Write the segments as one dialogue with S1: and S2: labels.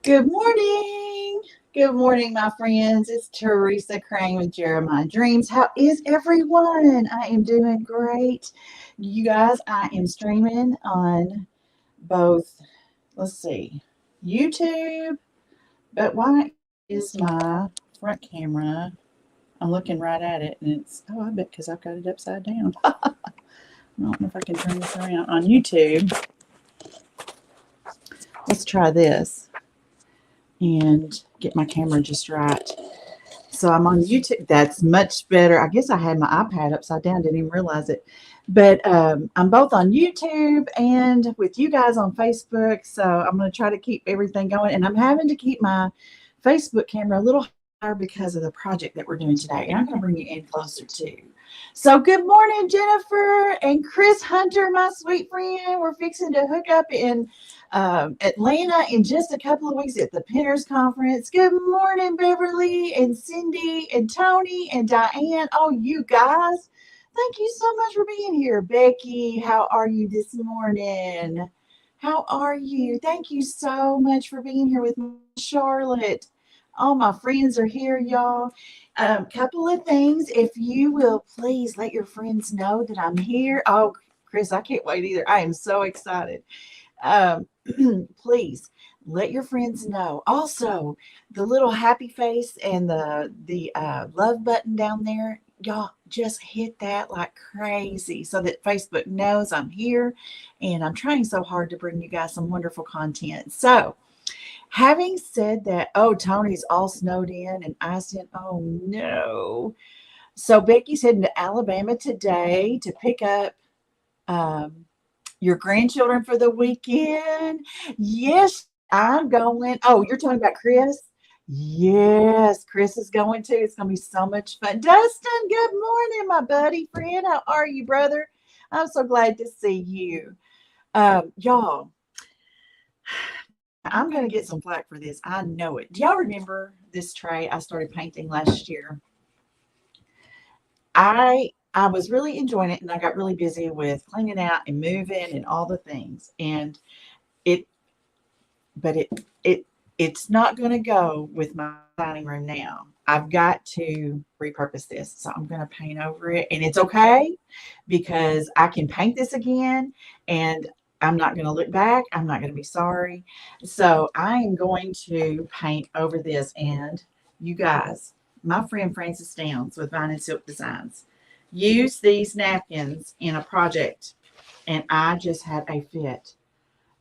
S1: Good morning. Good morning, my friends. It's Teresa Crane with Jeremiah Dreams. How is everyone? I am doing great. You guys, I am streaming on both, let's see, YouTube, but why is my front camera? I'm looking right at it and I bet because I've got it upside down. I don't know if I can turn this around on YouTube. Let's try this and get my camera just right. So I'm on YouTube. That's much better. I guess I had my iPad upside down, didn't even realize it. But I'm both on YouTube and with you guys on Facebook. So I'm going to try to keep everything going. And I'm having to keep my Facebook camera a little higher because of the project that we're doing today. And I'm going to bring you in closer too. So good morning, Jennifer and Chris Hunter, my sweet friend. We're fixing to hook up in Atlanta in just a couple of weeks at the Pinners Conference. Good morning, Beverly and Cindy and Tony and Diane. Oh, you guys, thank you so much for being here. Becky, how are you this morning? How are you? Thank you so much for being here with me, Charlotte. All my friends are here, y'all. Couple of things. If you will please let your friends know that I'm here. Oh, Chris, I can't wait either. I am so excited. Um, please let your friends know. Also, the little happy face and the love button down there, y'all just hit that like crazy so that Facebook knows I'm here and I'm trying so hard to bring you guys some wonderful content. So, having said that, oh, Tony's all snowed in and I said, oh no. So Becky's heading to Alabama today to pick up um, your grandchildren for the weekend. Yes, I'm going. Oh, you're talking about Chris? Yes, Chris is going too. It's going to be so much fun. Dustin, good morning, my buddy friend. How are you, brother? I'm so glad to see you. Y'all, I'm going to get some flack for this. I know it. Do y'all remember this tray I started painting last year? I was really enjoying it and I got really busy with cleaning out and moving and all the things. And it but it's not going to go with my dining room now. I've got to repurpose this. So I'm going to paint over it and it's okay because I can paint this again and I'm not going to look back. I'm not going to be sorry. So I am going to paint over this. And you guys, my friend Frances Downs with Vine and Silk Designs used these napkins in a project and I just had a fit.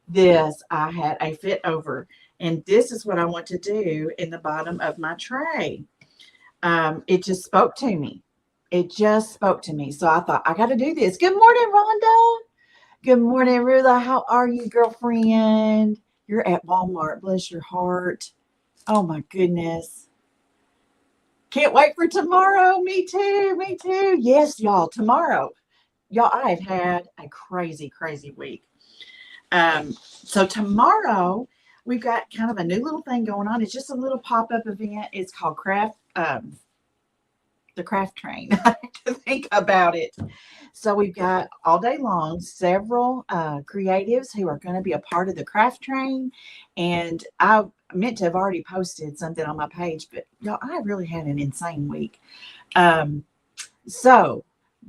S1: This I had a fit over. And this is what I want to do in the bottom of my tray. It just spoke to me. It just spoke to me. So I thought, I got to do this. Good morning, Rhonda. Good morning, Rula. How are you, girlfriend? You're at Walmart. Bless your heart. Oh, my goodness. Can't wait for tomorrow. Me too. Me too. Yes, y'all. Tomorrow. Y'all, I've had a crazy, crazy week. So tomorrow we've got kind of a new little thing going on. It's just a little pop-up event. It's called the Craft Train. I have to think about it. So we've got all day long several creatives who are going to be a part of the Craft Train. And I meant to have already posted something on my page, but y'all, I really had an insane week. So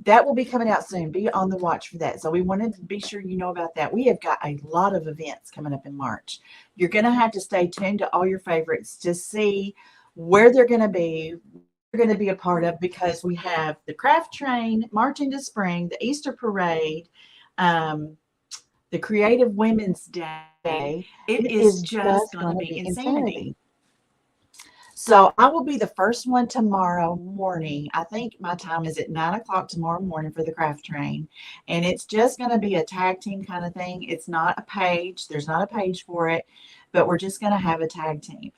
S1: that will be coming out soon. Be on the watch for that. So we wanted to be sure you know about that. We have got a lot of events coming up in March. You're going to have to stay tuned to all your favorites to see where they're going to be, going to be a part of because we have the Craft Train, March into Spring, the Easter Parade, the Creative Women's Day. It is just going to be insanity. So I will be the first one tomorrow morning. I think my time is at 9 o'clock tomorrow morning for the Craft Train. And it's just going to be a tag team kind of thing. It's not a page. There's not a page for it, but we're just going to have a tag team.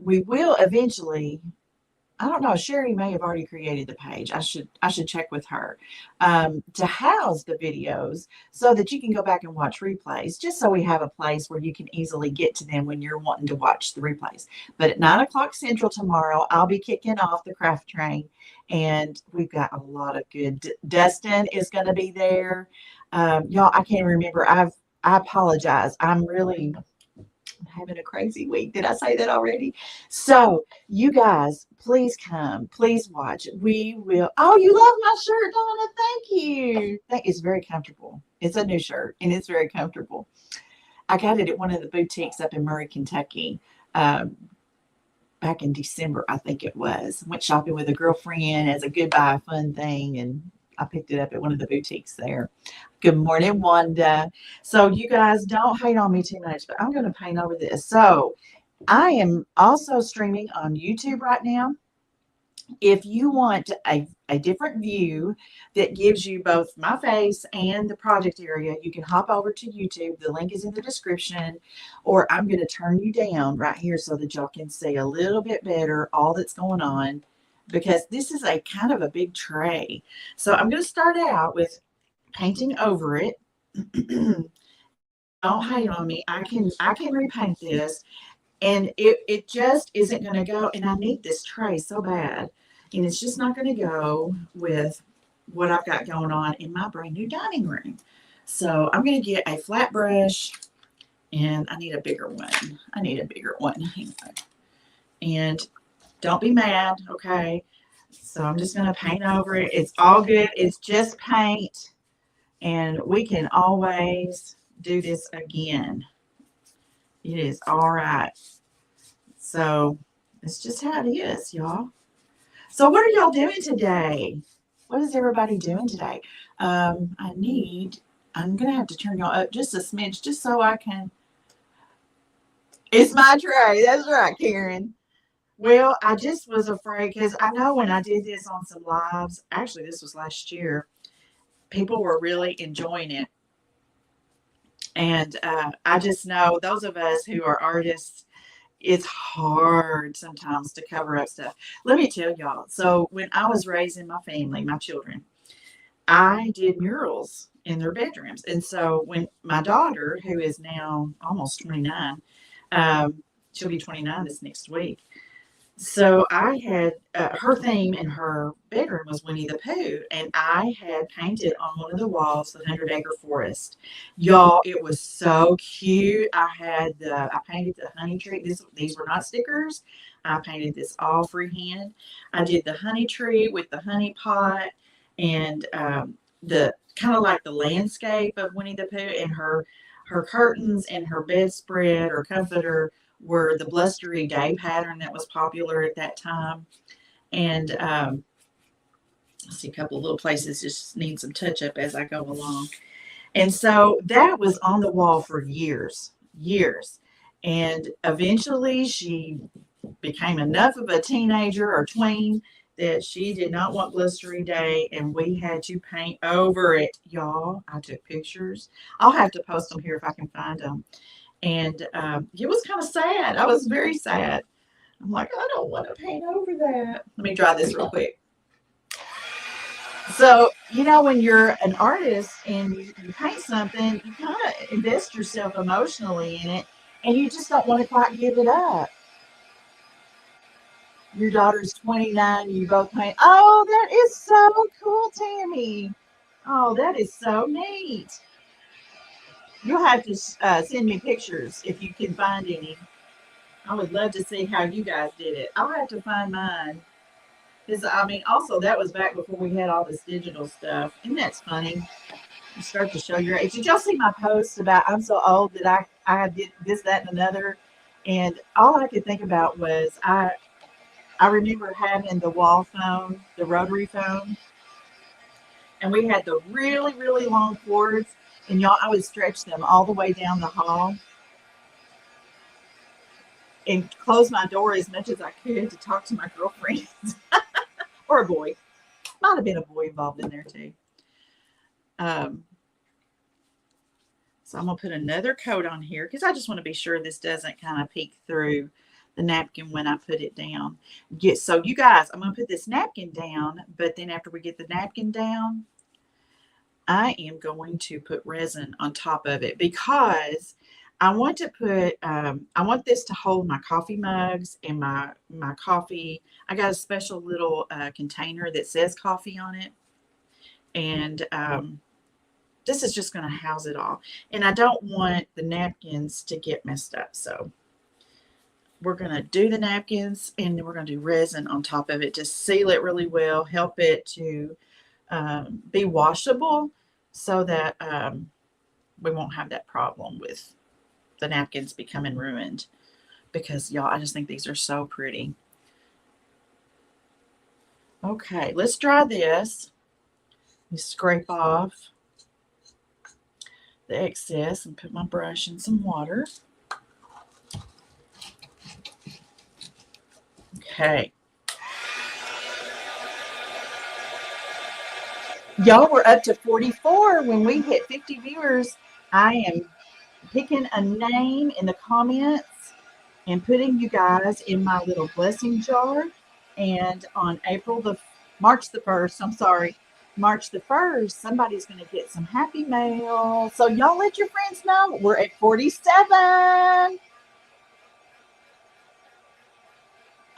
S1: We will eventually, I don't know, Sherry may have already created the page. I should check with her to house the videos so that you can go back and watch replays, just so we have a place where you can easily get to them when you're wanting to watch the replays. But at 9 o'clock Central tomorrow, I'll be kicking off the Craft Train, and we've got a lot of good. Dustin is going to be there. Y'all, I can't remember. I apologize. I'm really I'm having a crazy week. Did I say that already? So, you guys, please come. Please watch. We will. Oh, you love my shirt, Donna. Thank you. It's very comfortable. It's a new shirt and it's very comfortable. I got it at one of the boutiques up in Murray, Kentucky. Um, Back in December, I think it was. Went shopping with a girlfriend as a goodbye fun thing, and I picked it up at one of the boutiques there. Good morning, Wanda. So you guys don't hate on me too much, but I'm going to paint over this. So I am also streaming on YouTube right now. If you want a different view that gives you both my face and the project area, you can hop over to YouTube. The link is in the description, or I'm going to turn you down right here so that y'all can see a little bit better all that's going on, because this is a kind of a big tray. So I'm going to start out with painting over it. Don't hate on me. I can repaint this, and it just isn't going to go. And I need this tray so bad, and it's just not going to go with what I've got going on in my brand new dining room. So I'm going to get a flat brush, and I need a bigger one. I need a bigger one. And don't be mad, okay? So I'm just going to paint over it. It's all good. It's just paint, and we can always do this again. It is all right. So it's just how it is, y'all. So what are y'all doing today? What is everybody doing today? I'm going to have to turn y'all up just a smidge just so I can. It's my tray. That's right, Karen. Well, I just was afraid because I know when I did this on some lives, actually, this was last year, people were really enjoying it. And I just know those of us who are artists, it's hard sometimes to cover up stuff. Let me tell y'all. So when I was raising my family, my children, I did murals in their bedrooms. And so when my daughter, who is now almost 29, she'll be 29 this next week. So I had her theme in her bedroom was Winnie the Pooh, and I had painted on one of the walls the 100 Acre Forest. Y'all, it was so cute. I painted the honey tree. These were not stickers. I painted this all freehand. I did the honey tree with the honey pot, and the kind of like the landscape of Winnie the Pooh, and her curtains and her bedspread or comforter were the blustery day pattern that was popular at that time. And I see a couple of little places just need some touch up as I go along. And so that was on the wall for years, years. And eventually she became enough of a teenager or tween that she did not want blustery day, and we had to paint over it, y'all. I took pictures. I'll have to post them here if I can find them. And it was kind of sad. I was very sad. I'm like, I don't want to paint over that. Let me dry this real quick. So, when you're an artist and you paint something, you kind of invest yourself emotionally in it, and you just don't want to quite give it up. Your daughter's 29, you both paint. Oh, that is so cool, Tammy. Oh, that is so neat. You'll have to send me pictures if you can find any. I would love to see how you guys did it. I'll have to find mine. Because, also, that was back before we had all this digital stuff. And that's funny. You start to show your age. Did y'all see my post about I'm so old that I did this, that, and another? And all I could think about was I remember having the wall phone, the rotary phone, and we had the really, really long cords. And y'all, I would stretch them all the way down the hall and close my door as much as I could to talk to my girlfriends or a boy. Might have been a boy involved in there too. Um, so I'm going to put another coat on here because I just want to be sure this doesn't kind of peek through the napkin when I put it down. So you guys, I'm going to put this napkin down, but then after we get the napkin down, I am going to put resin on top of it because I want to put, I want this to hold my coffee mugs and my coffee. I got a special little container that says coffee on it. And this is just going to house it all. And I don't want the napkins to get messed up. So we're going to do the napkins, and then we're going to do resin on top of it to seal it really well, help it to be washable so that we won't have that problem with the napkins becoming ruined. Because, y'all, I just think these are so pretty. Okay, let's dry this. Let me scrape off the excess and put my brush in some water. Okay. Y'all were up to 44 when we hit 50 viewers. I am picking a name in the comments and putting you guys in my little blessing jar. And on March the 1st, March the 1st, somebody's going to get some happy mail. So y'all let your friends know. We're at 47.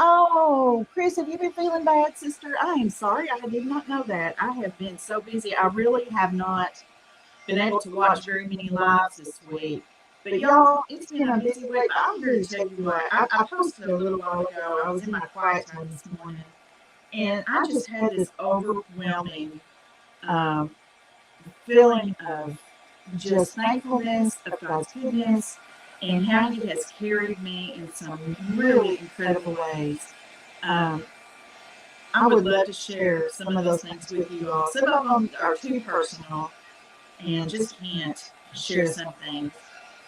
S1: Oh, Chris, have you been feeling bad, sister? I am sorry. I did not know that. I have been so busy. I really have not been able to watch very many lives this week. But y'all, it's been a busy week. But I'm here to tell you what. I posted a little while ago. I was in my quiet time this morning, and I just had this overwhelming feeling of just thankfulness of God's goodness and how He has carried me in some really incredible ways. I would love to share some of those things with you all. Some of them are too personal and just can't share some things.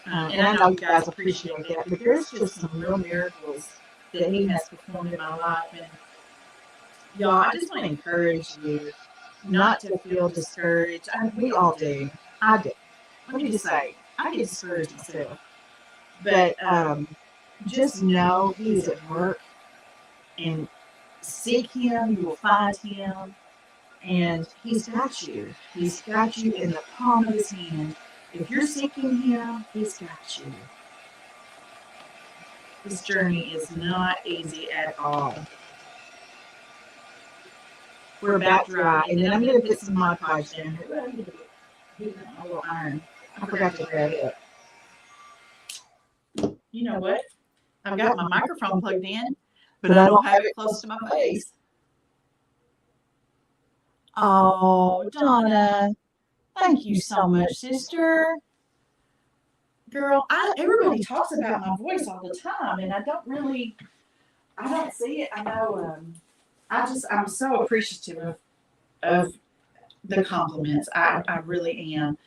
S1: And I know you guys appreciate that, but there's just some real miracles that He has performed in my life. And y'all, I just want to encourage you not to feel discouraged. We all do. I do. Let me just say, I get discouraged myself. But just know He's at work, and seek Him, you will find Him, and He's got you. He's got you in the palm of His hand. If you're seeking Him, He's got you. This journey is not easy at all. We're about dry, and then I'm going to put some Mod Podge in. A little iron. I forgot to grab it. You know what? I've got my microphone plugged in, but I don't have it close to my face. Oh, Donna, thank you so much, sister. Girl, everybody talks about my voice all the time, and I don't see it. I know, I'm so appreciative of the compliments. I really am.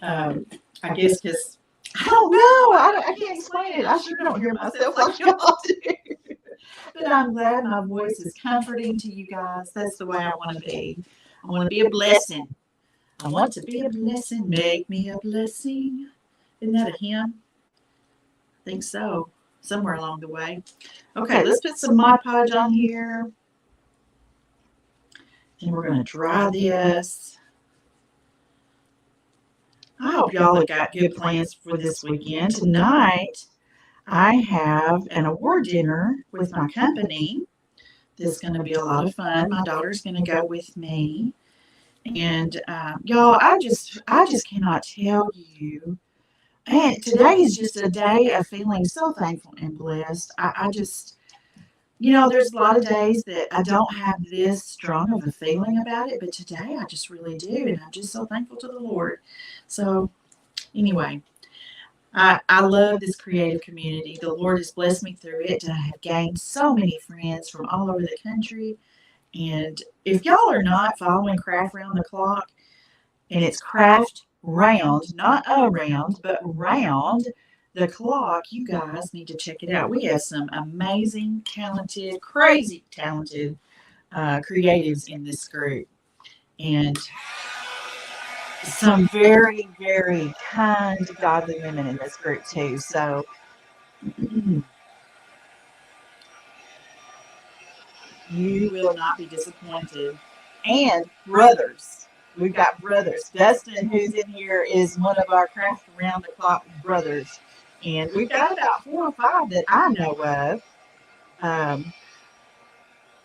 S1: I guess because I don't know. I can't explain it. I sure don't hear myself like y'all do. But I'm glad my voice is comforting to you guys. That's the way I want to be. I want to be a blessing. I want to be a blessing. Make me a blessing. Isn't that a hymn? I think so. Somewhere along the way. Okay, let's put some Mod Podge on here. And we're going to dry this. I hope y'all have got good plans for this weekend. Tonight, I have an award dinner with my company. This is going to be a lot of fun. My daughter's going to go with me. And y'all, I just cannot tell you. And today is just a day of feeling so thankful and blessed. I just, there's a lot of days that I don't have this strong of a feeling about it, but today I just really do. And I'm just so thankful to the Lord. So anyway, I love this creative community. The Lord has blessed me through it to have gained so many friends from all over the country. And if y'all are not following Craft Round the Clock, and it's Craft Round, not around, but round the clock, you guys need to check it out. We have some amazing, talented, crazy talented creatives in this group. And some very, very kind, godly women in this group too. So you will not be disappointed. And brothers. We've got brothers. Dustin, who's in here, is one of our Craft Around the Clock brothers. And we've got about 4 or 5 that I know of.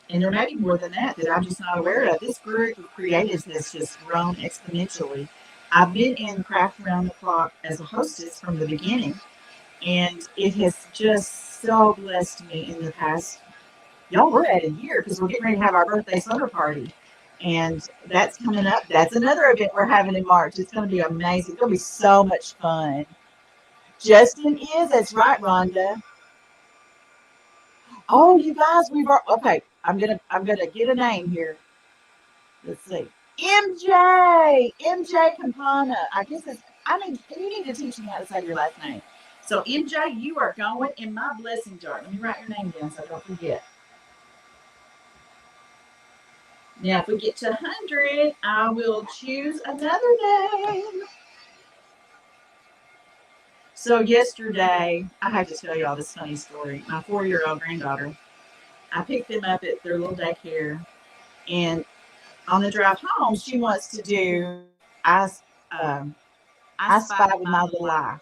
S1: And there may be more than that I'm just not aware of. This group of creatives has just grown exponentially. I've been in Craft Around the Clock as a hostess from the beginning. And it has just so blessed me in the past. Y'all, we're at a year because we're getting ready to have our birthday slumber party. And that's coming up. That's another event we're having in March. It's going to be amazing. It's going to be so much fun. Justin is. That's right, Rhonda. Oh, you guys, we've okay. I'm gonna get a name here. Let's see. MJ Campana. I guess it's. I mean, you need to teach me how to say your last name. So MJ, you are going in my blessing jar. Let me write your name down so I don't forget. Now, if we get to 100, I will choose another name. So yesterday, I have to tell you all this funny story. My 4-year-old granddaughter, I picked them up at their little daycare, and on the drive home, she wants to do um, I Spy with My Little Eye.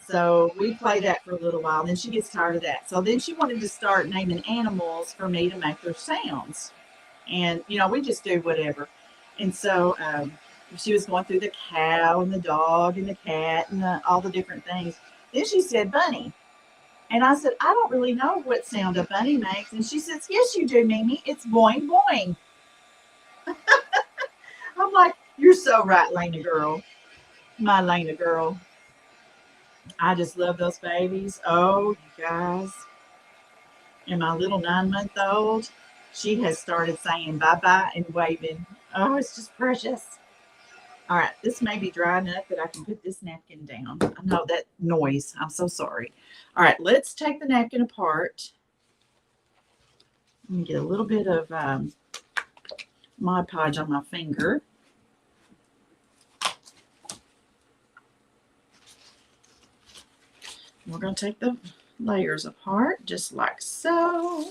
S1: So we play that for a little while. Then she gets tired of that. So then she wanted to start naming animals for me to make their sounds. And, we just do whatever. And so she was going through the cow and the dog and the cat and all the different things. Then she said, bunny. And I said, I don't really know what sound a bunny makes. And she says, yes, you do, Mimi. It's boing, boing. I'm like, you're so right, Lena girl. My Lena girl. I just love those babies. Oh, you guys. And my little 9-month-old, she has started saying bye bye and waving. Oh, it's just precious. All right, this may be dry enough that I can put this napkin down. I know that noise. I'm so sorry. All right, let's take the napkin apart. Let me get a little bit of Mod Podge on my finger. We're going to take the layers apart just like so.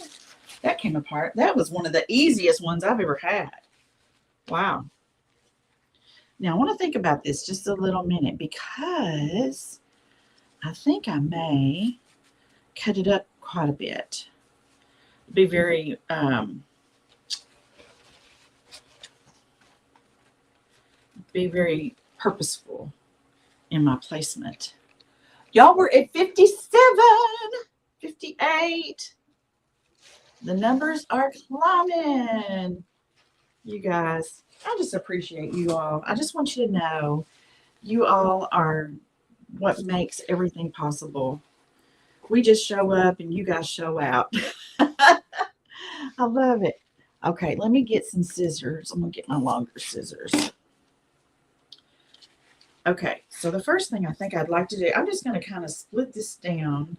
S1: That came apart. That was one of the easiest ones I've ever had. Wow. Now I want to think about this just a little minute because I think I may cut it up quite a bit. Be very purposeful in my placement. Y'all were at 57, 58. The numbers are climbing. You guys, I just appreciate you all. I just want you to know you all are what makes everything possible. We just show up and you guys show out. I love it. Okay, let me get some scissors. I'm going to get my longer scissors. Okay, so the first thing I think I'd like to do, I'm just going to kind of split this down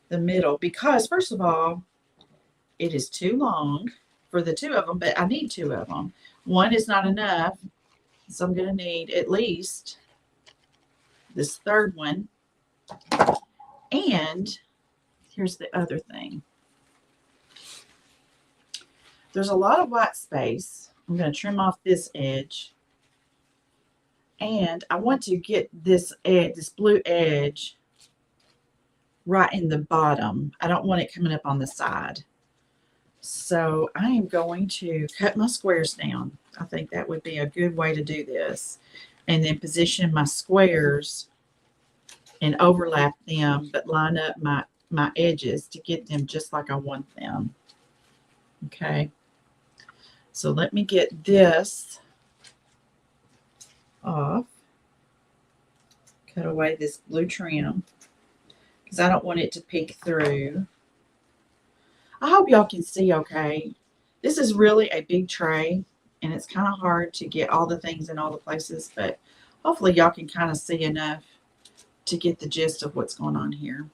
S1: the middle because, first of all, it is too long for the two of them, but I need two of them. One is not enough, so I'm going to need at least this third one. And here's the other thing. There's a lot of white space. I'm going to trim off this edge. And I want to get this edge, this blue edge right in the bottom. I don't want it coming up on the side. So I am going to cut my squares down. I think that would be a good way to do this. And then position my squares and overlap them, but line up my edges to get them just like I want them. Okay. So let me get this off. Cut away this blue trim because I don't want it to peek through. I hope y'all can see okay. This is really a big tray and it's kind of hard to get all the things in all the places, but hopefully y'all can kind of see enough to get the gist of what's going on here.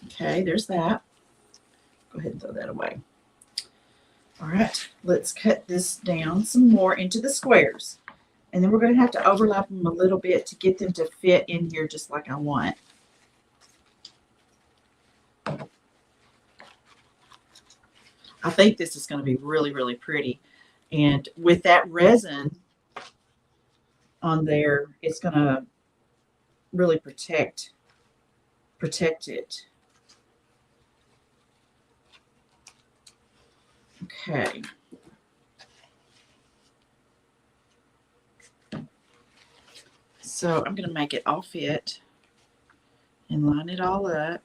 S1: Okay, there's that. Go ahead and throw that away. All right, let's cut this down some more into the squares. And then we're going to have to overlap them a little bit to get them to fit in here just like I want. I think this is going to be really, really pretty. And with that resin on there, it's going to really protect it. Okay. So I'm going to make it all fit and line it all up.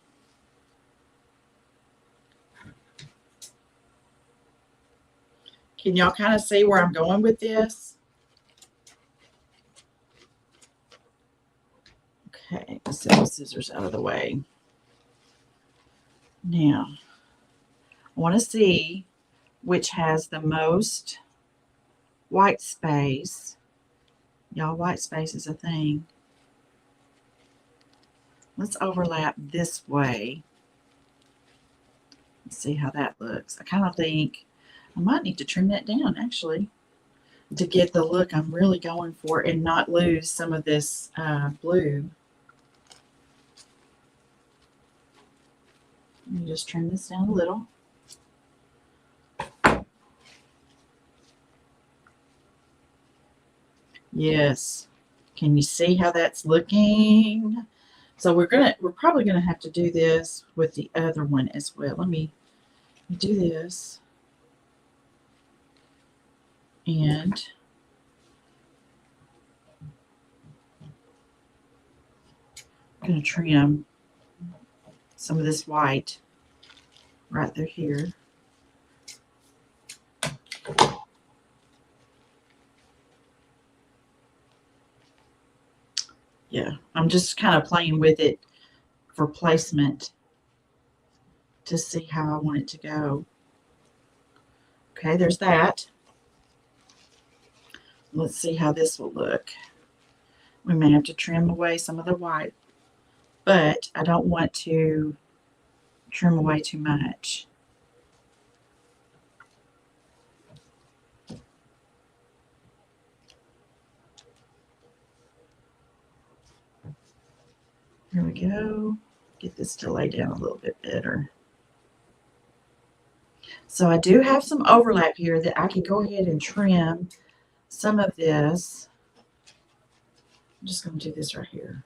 S1: Can y'all kind of see where I'm going with this? Okay, let's set the scissors out of the way. Now, I want to see which has the most white space. Y'all, white space is a thing. Let's overlap this way. Let's see how that looks. I kind of think I might need to trim that down, actually, to get the look I'm really going for and not lose some of this blue. Let me just trim this down a little. Yes. Can you see how that's looking? So we're probably gonna have to do this with the other one as well. Let me do this. And I'm gonna trim some of this white right there here. Yeah, I'm just kind of playing with it for placement to see how I want it to go. Okay, there's that. Let's see how this will look. We may have to trim away some of the white, but I don't want to trim away too much. Here we go. Get this to lay down a little bit better. So I do have some overlap here that I can go ahead and trim some of this. I'm just going to do this right here.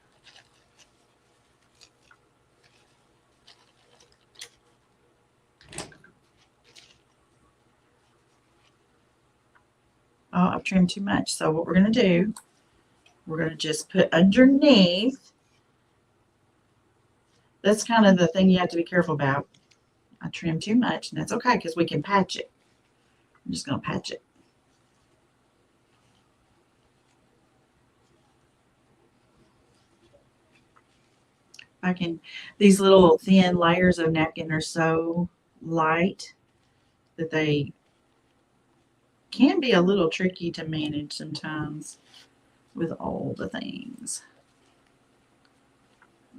S1: Oh, I've trimmed too much. So what we're going to do, we're going to just put underneath. That's kind of the thing you have to be careful about. I trimmed too much, and that's okay because we can patch it. I'm just going to patch it. These little thin layers of napkin are so light that they can be a little tricky to manage sometimes with all the things.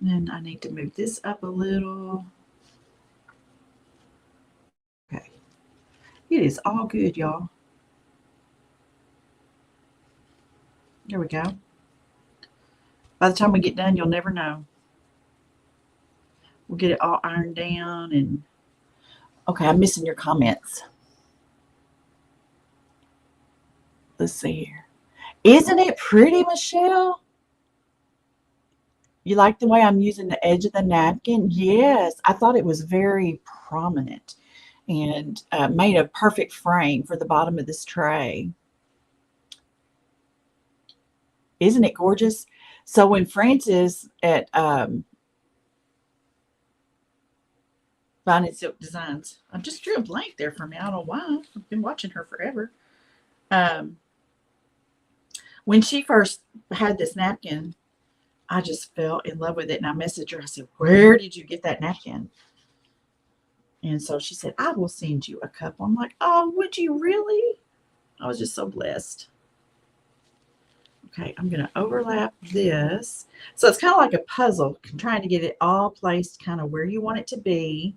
S1: And I need to move this up a little. Okay. It is all good, y'all. There we go. By the time we get done, you'll never know. We'll get it all ironed down and okay, I'm missing your comments. Let's see here. Isn't it pretty, Michelle? You like the way I'm using the edge of the napkin? Yes, I thought it was very prominent and made a perfect frame for the bottom of this tray. Isn't it gorgeous? So when Frances at Vine and Silk Designs, I just drew a blank there for me. I don't know why. I've been watching her forever. When she first had this napkin, I just fell in love with it. And I messaged her. I said, "Where did you get that napkin?" And so she said, "I will send you a couple." I'm like, "Oh, would you really?" I was just so blessed. Okay, I'm going to overlap this. So it's kind of like a puzzle, trying to get it all placed kind of where you want it to be.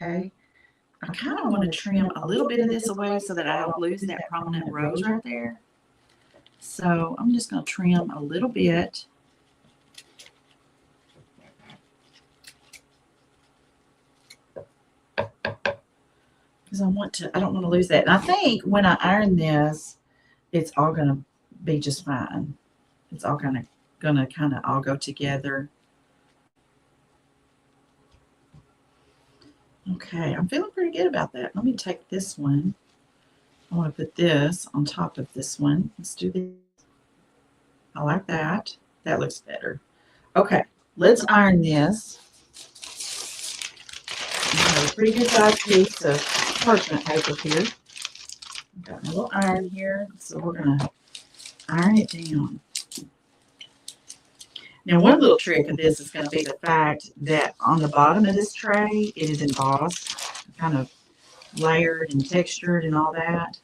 S1: Okay. I kind of want to trim a little bit of this away so that I don't lose that prominent rose right there. So I'm just going to trim a little bit. Because I don't want to lose that. And I think when I iron this, it's all going to be just fine. It's all going to all go together. Okay, I'm feeling pretty good about that. Let me take this one I want to put this on top of this one. Let's do this. I like that. That looks better. Okay, let's iron this. I have a pretty good sized piece of parchment paper here. I've got my little iron here, so we're going to iron it down. Now, one little trick of this is going to be the fact that on the bottom of this tray, it is embossed, kind of layered and textured and all that.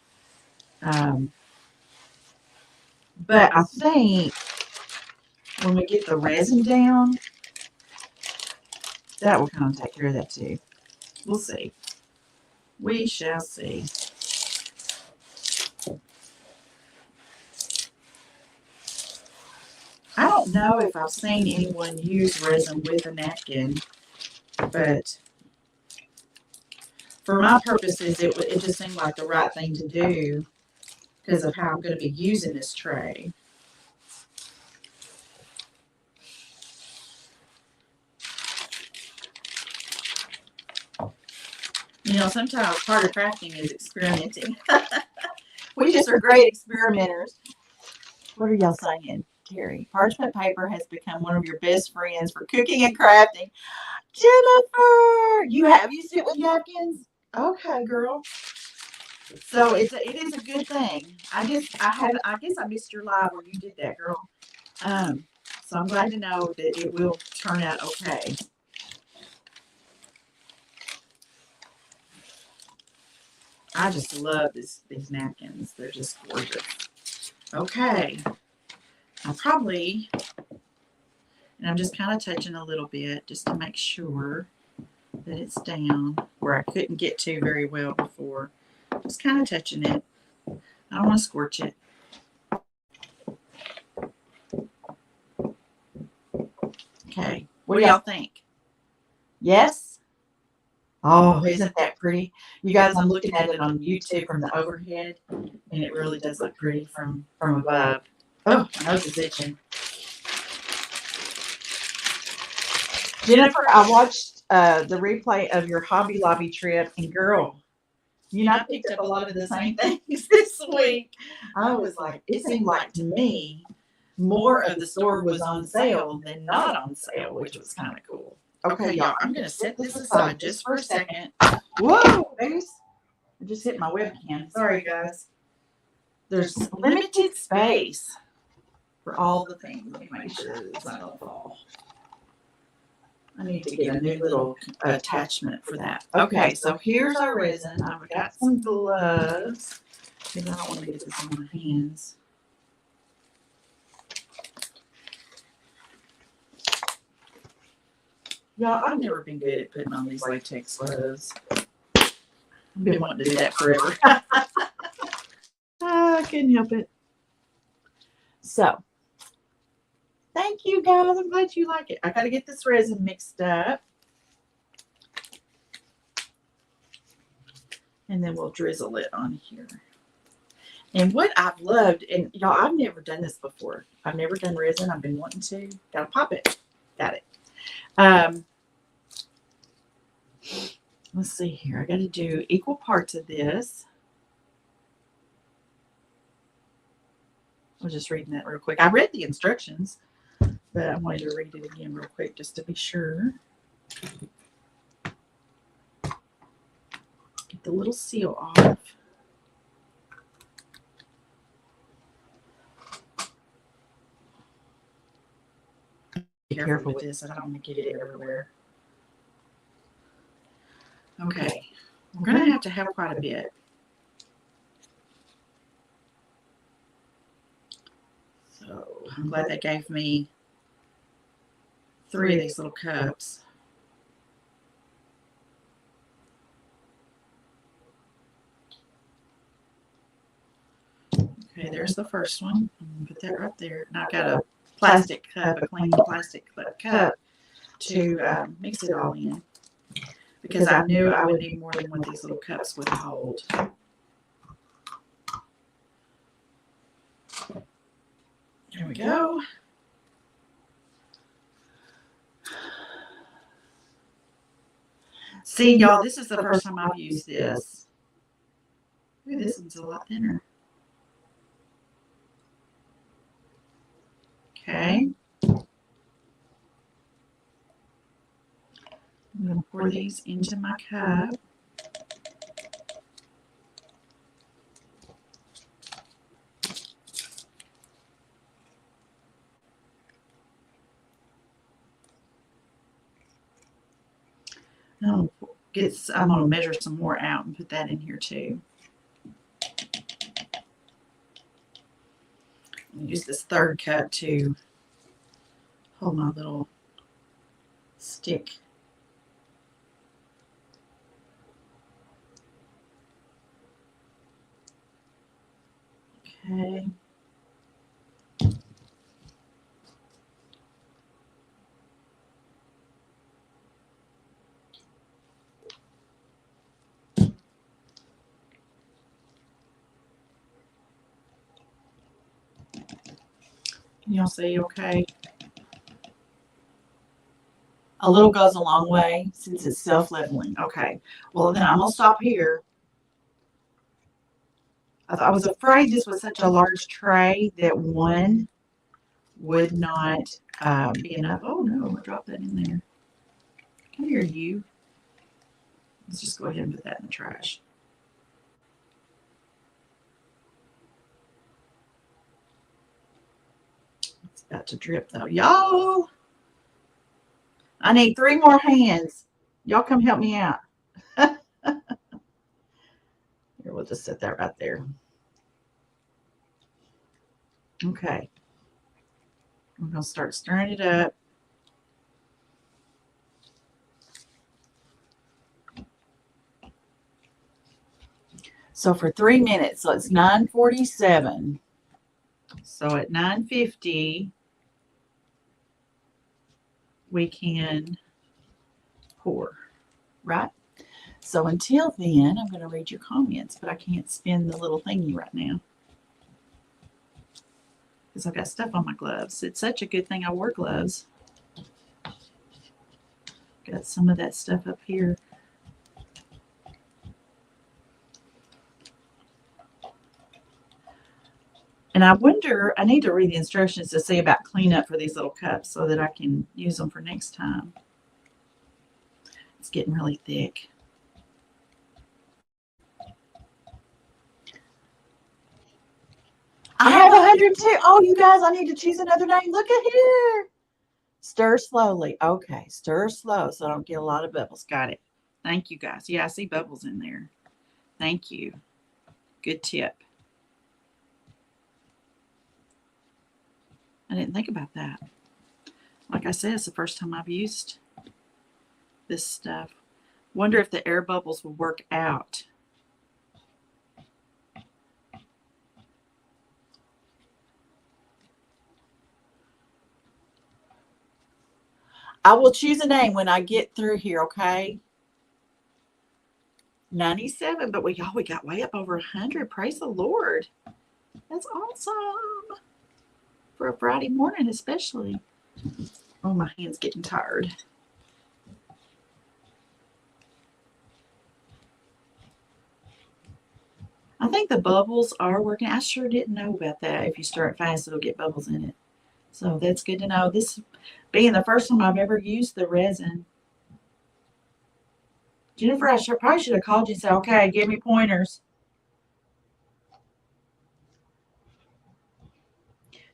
S1: But I think when we get the resin down, that will kind of take care of that too. We'll see. We shall see. I don't know if I've seen anyone use resin with a napkin, but for my purposes, it just seemed like the right thing to do because of how I'm going to be using this tray. You know, sometimes part of crafting is experimenting. We just are great experimenters. What are y'all saying, Terry? Parchment paper has become one of your best friends for cooking and crafting. Jennifer, you have used it with napkins? Okay, girl. So it is a good thing. I guess I missed your live where you did that, girl. So I'm glad to know that it will turn out okay. I just love these napkins. They're just gorgeous. Okay. And I'm just kind of touching a little bit just to make sure that it's down where I couldn't get to very well before. Just kind of touching it. I don't want to scorch it. Okay. What do y'all think? Yes? Oh, isn't that pretty? You guys, I'm looking at it on YouTube from the overhead, and it really does look pretty from above. Oh, my nose is itching. Jennifer, I watched the replay of your Hobby Lobby trip, and girl, you know, I picked up a lot of the same things this week. I was like, it seemed like to me, more of the store was on sale than not on sale, which was kind of cool. Okay, y'all, I'm going to set this aside just for a second. Whoa, babies. I just hit my webcam. Sorry, guys. There's limited space for all the things. Let me make sure it's not going to fall. I need to get a new little attachment for that. Okay, so here's our resin. I've got some gloves because I don't want to get this on my hands. Y'all, I've never been good at putting on these latex gloves. I've been wanting to do that forever. I couldn't help it. So, thank you guys. I'm glad you like it. I got to get this resin mixed up. And then we'll drizzle it on here. And what I've loved, and y'all, I've never done this before. I've never done resin. I've been wanting to. Gotta pop it. Got it. Let's see here. I got to do equal parts of this. I was just reading that real quick. I read the instructions, but I wanted to read it again real quick just to be sure. Get the little seal off. Be careful with this. I don't want to get it everywhere. Okay. We're going to have quite a bit. So I'm glad they gave me 3 of these little cups. Okay, there's the first one. I'm going to put that right there. And I've got a plastic cup, a clean plastic cup to mix it all in. Because I knew I would need more than what these little cups would hold. There we go. See, y'all, this is the first time I've used this. Ooh, this one's a lot thinner. Okay. I'm going to pour these into my cup. I'm going to measure some more out and put that in here too. Use this third cup to hold my little stick. Okay. Y'all see okay? A little goes a long way since it's self-leveling. Okay. Well, then I'm going to stop here. I was afraid this was such a large tray that one would not be enough. Oh, no, I dropped that in there. Come here, you. Let's just go ahead and put that in the trash. It's about to drip, though. Y'all, I need 3 more hands. Y'all come help me out. Here, we'll just set that right there. Okay. I'm going to start stirring it up. So for 3 minutes, so it's 9:47. So at 9:50, we can pour, right? So until then, I'm going to read your comments, but I can't spin the little thingy right now because I've got stuff on my gloves. It's such a good thing I wore gloves. Got some of that stuff up here. And I wonder, I need to read the instructions to see about cleanup for these little cups so that I can use them for next time. It's getting really thick. I have 102. Oh, you guys, I need to choose another name. Look at here. Stir slowly. Okay, stir slow so I don't get a lot of bubbles. Got it. Thank you, guys. Yeah, I see bubbles in there. Thank you. Good tip. I didn't think about that. Like I said, it's the first time I've used this stuff. Wonder if the air bubbles will work out. I will choose a name when I get through here, okay? 97, but we got way up over 100. Praise the Lord. That's awesome. For a Friday morning, especially. Oh, my hand's getting tired. I think the bubbles are working. I sure didn't know about that. If you stir it fast, it'll get bubbles in it. So that's good to know. This being the first time I've ever used the resin. Jennifer, I probably should have called you and said, okay, give me pointers.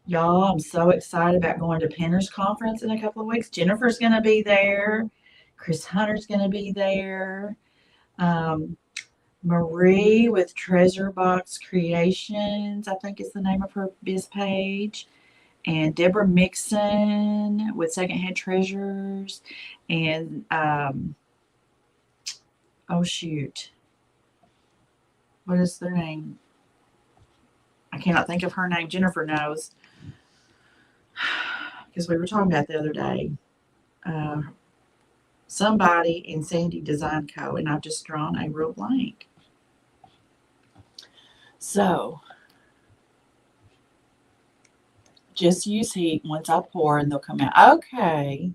S1: Y'all, I'm so excited about going to Penner's conference in a couple of weeks. Jennifer's going to be there. Chris Hunter's going to be there. Marie with Treasure Box Creations, I think is the name of her biz page. And Deborah Mixon with Secondhand Treasures. And, oh, shoot. What is their name? I cannot think of her name. Jennifer knows. Because we were talking about the other day. Somebody in Sandy Design Co. And I've just drawn a real blank. So, just use heat once I pour and they'll come out. Okay.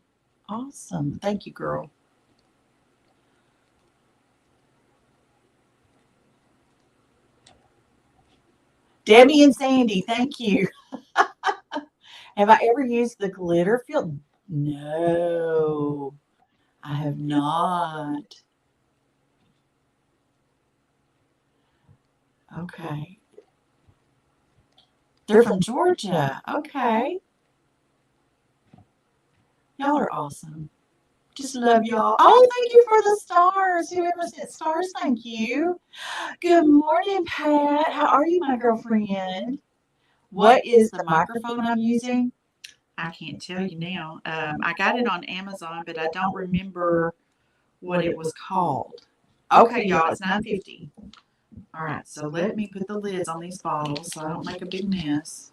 S1: Awesome. Thank you, girl. Debbie and Sandy, thank you. Have I ever used the glitter field? No, I have not. Okay. They're from Georgia. Okay. Y'all are awesome. Just love y'all. Oh, thank you for the stars. Whoever sent stars, thank you. Good morning, Pat. How are you, my girlfriend? What is the microphone I'm using? I can't tell you now. I got it on Amazon, but I don't remember what it was called. Okay, y'all, it's 9:50. All right, so let me put the lids on these bottles so I don't make a big mess.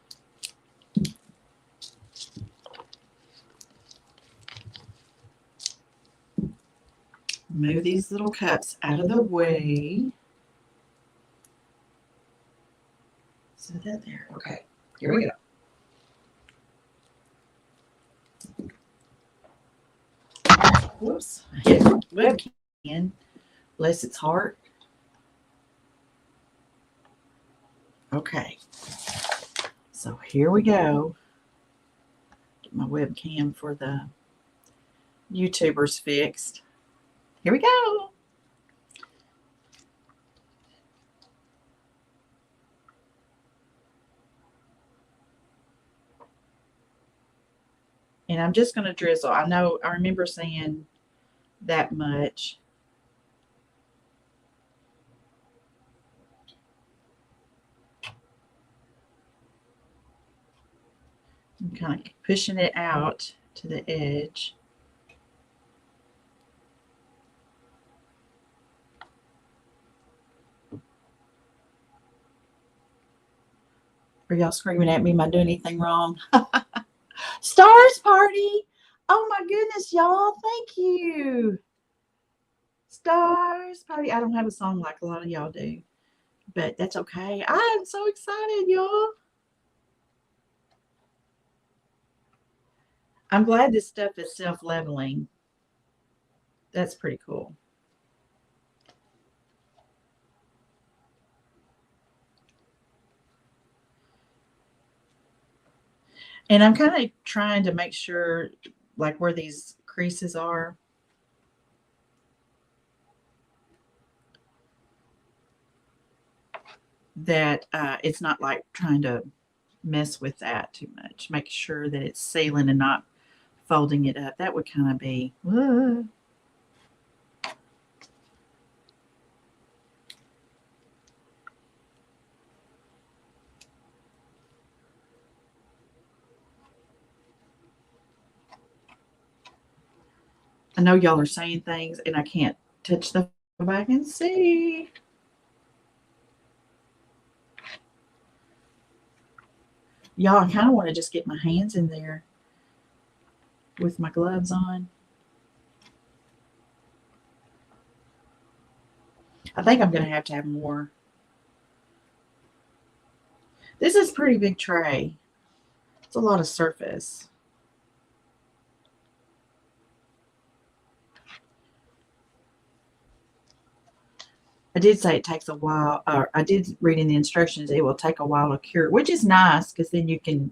S1: Move these little cups out of the way. Set that there. Okay, here we go. Whoops, I hit my webcam. Bless its heart. Okay, so here we go. Get my webcam for the YouTubers fixed. Here we go. And I'm just going to drizzle. I know I remember saying that much. I'm kind of pushing it out to the edge. Are y'all screaming at me? Am I doing anything wrong? Stars party. Oh my goodness, y'all. Thank you. Stars party. I don't have a song like a lot of y'all do, but that's okay. I am so excited, y'all. I'm glad this stuff is self-leveling. That's pretty cool. And I'm kind of trying to make sure, like where these creases are, that it's not like trying to mess with that too much. Make sure that it's sealing and not folding it up. That would kind of be. I know y'all are saying things and I can't touch the back and see. Y'all, I kind of want to just get my hands in there with my gloves on. I think I'm going to have more. This is a pretty big tray. It's a lot of surface. I did say it takes a while, or I did read in the instructions it will take a while to cure, which is nice because then you can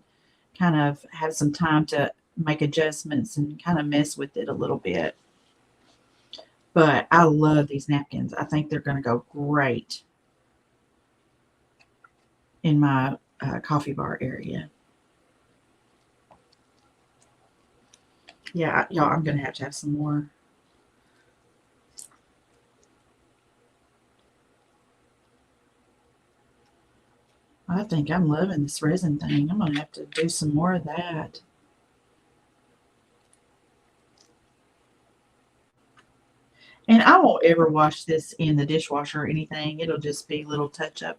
S1: kind of have some time to make adjustments and kind of mess with it a little bit. But I love these napkins. I think they're going to go great in my coffee bar area. Yeah, y'all, I'm going to have some more. I think I'm loving this resin thing. I'm going to have to do some more of that. And I won't ever wash this in the dishwasher or anything. It'll just be little touch-up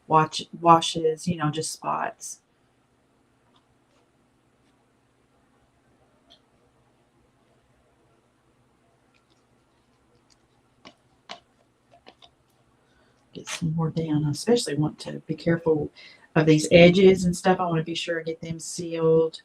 S1: washes, just spots. Get some more down. I especially want to be careful of these edges and stuff. I want to be sure I get them sealed.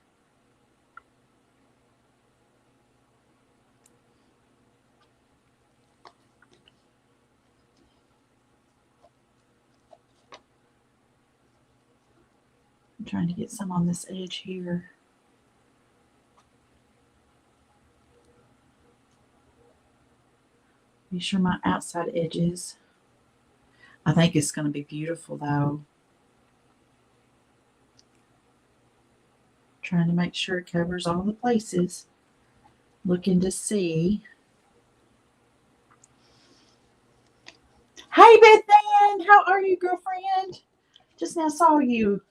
S1: I'm trying to get some on this edge here. Be sure my outside edges. I think it's going to be beautiful though. Trying to make sure it covers all the places. Looking to see. Hey, Beth Ann, how are you, girlfriend? Just now saw you.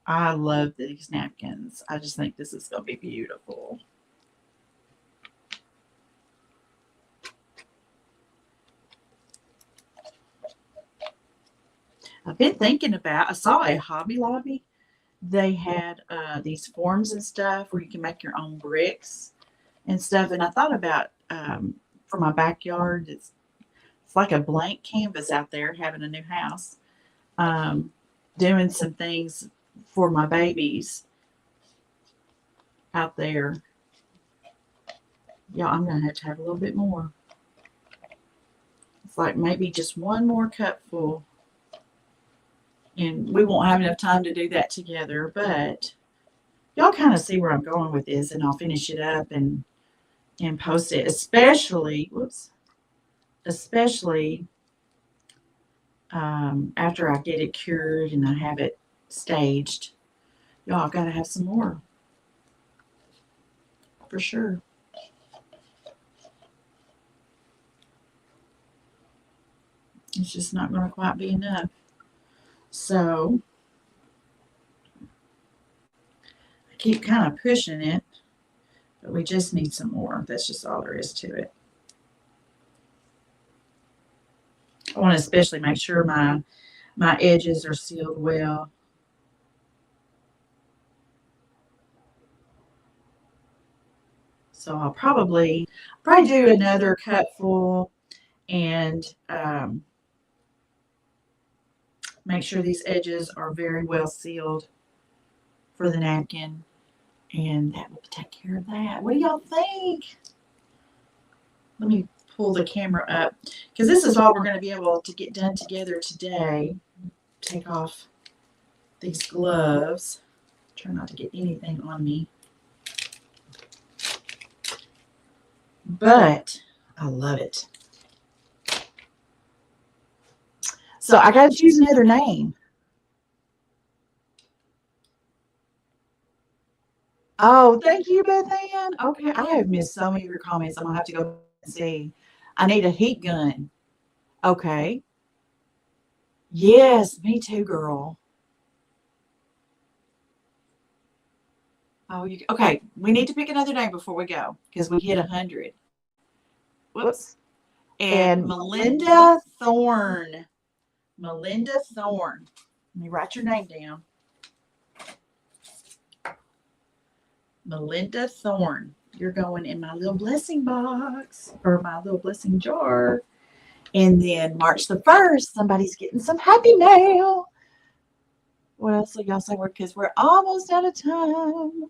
S1: I love these napkins. I just think this is going to be beautiful. I've been thinking about, I saw a Hobby Lobby. They had these forms and stuff where you can make your own bricks and stuff. And I thought about for my backyard, it's like a blank canvas out there having a new house, doing some things for my babies out there. Yeah, I'm going to have a little bit more. It's like maybe just one more cupful. And we won't have enough time to do that together, but y'all kind of see where I'm going with this, and I'll finish it up and post it, especially, especially after I get it cured and I have it staged. Y'all, I've got to have some more for sure. It's just not going to quite be enough. So I keep kind of pushing it, but we just need some more. That's just all there is to it. I want to especially make sure my edges are sealed well. So I'll probably do another cupful and make sure these edges are very well sealed for the napkin, and that will take care of that. What do y'all think? Let me pull the camera up because this is all we're going to be able to get done together today. Take off these gloves. Try not to get anything on me. But I love it. So I got to choose another name. Oh, thank you, Beth Ann. Okay, I have missed so many of your comments. I'm going to have to go and see. I need a heat gun. Okay. Yes, me too, girl. Oh, okay. We need to pick another name before we go because we hit 100. Whoops. And Melinda Thorne. Melinda Thorne. Let me write your name down. Melinda Thorne. You're going in my little blessing box or my little blessing jar. And then March the 1st, somebody's getting some happy mail. What else will y'all say? Because we're almost out of time.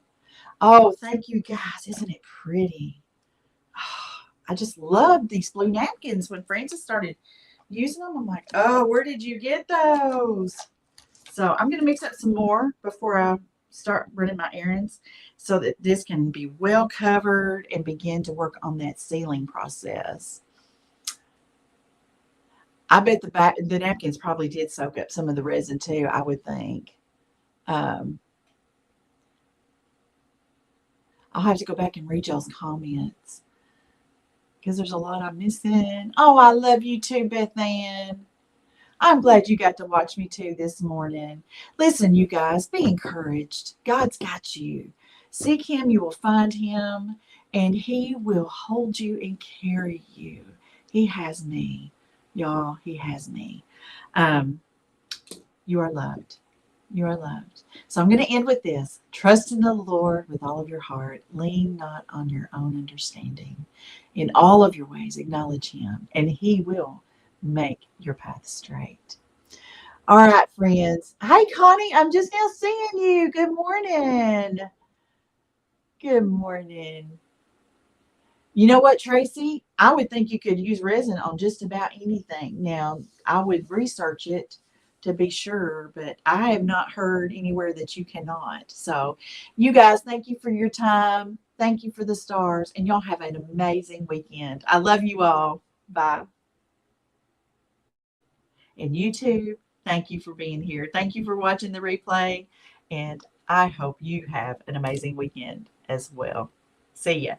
S1: Oh, thank you guys. Isn't it pretty? I just love these blue napkins. When Francis started using them, I'm like, oh, where did you get those? So I'm going to mix up some more before I start running my errands so that this can be well covered and begin to work on that sealing process. I bet the napkins probably did soak up some of the resin too, I would think. I'll have to go back and read y'all's comments because there's a lot I'm missing. Oh, I love you too, Beth Ann. I'm glad you got to watch me too this morning. Listen, you guys, be encouraged. God's got you. Seek Him, you will find Him, and He will hold you and carry you. He has me. Y'all, He has me. You are loved. You are loved. So I'm going to end with this. Trust in the Lord with all of your heart. Lean not on your own understanding. In all of your ways, acknowledge Him, and He will make your path straight. All right, friends. Hi, Connie. I'm just now seeing you. Good morning. Good morning. You know what, Tracy? I would think you could use resin on just about anything. Now, I would research it to be sure, but I have not heard anywhere that you cannot. So, you guys, thank you for your time. Thank you for the stars, and y'all have an amazing weekend. I love you all. Bye. And you too, thank you for being here. Thank you for watching the replay, and I hope you have an amazing weekend as well. See ya.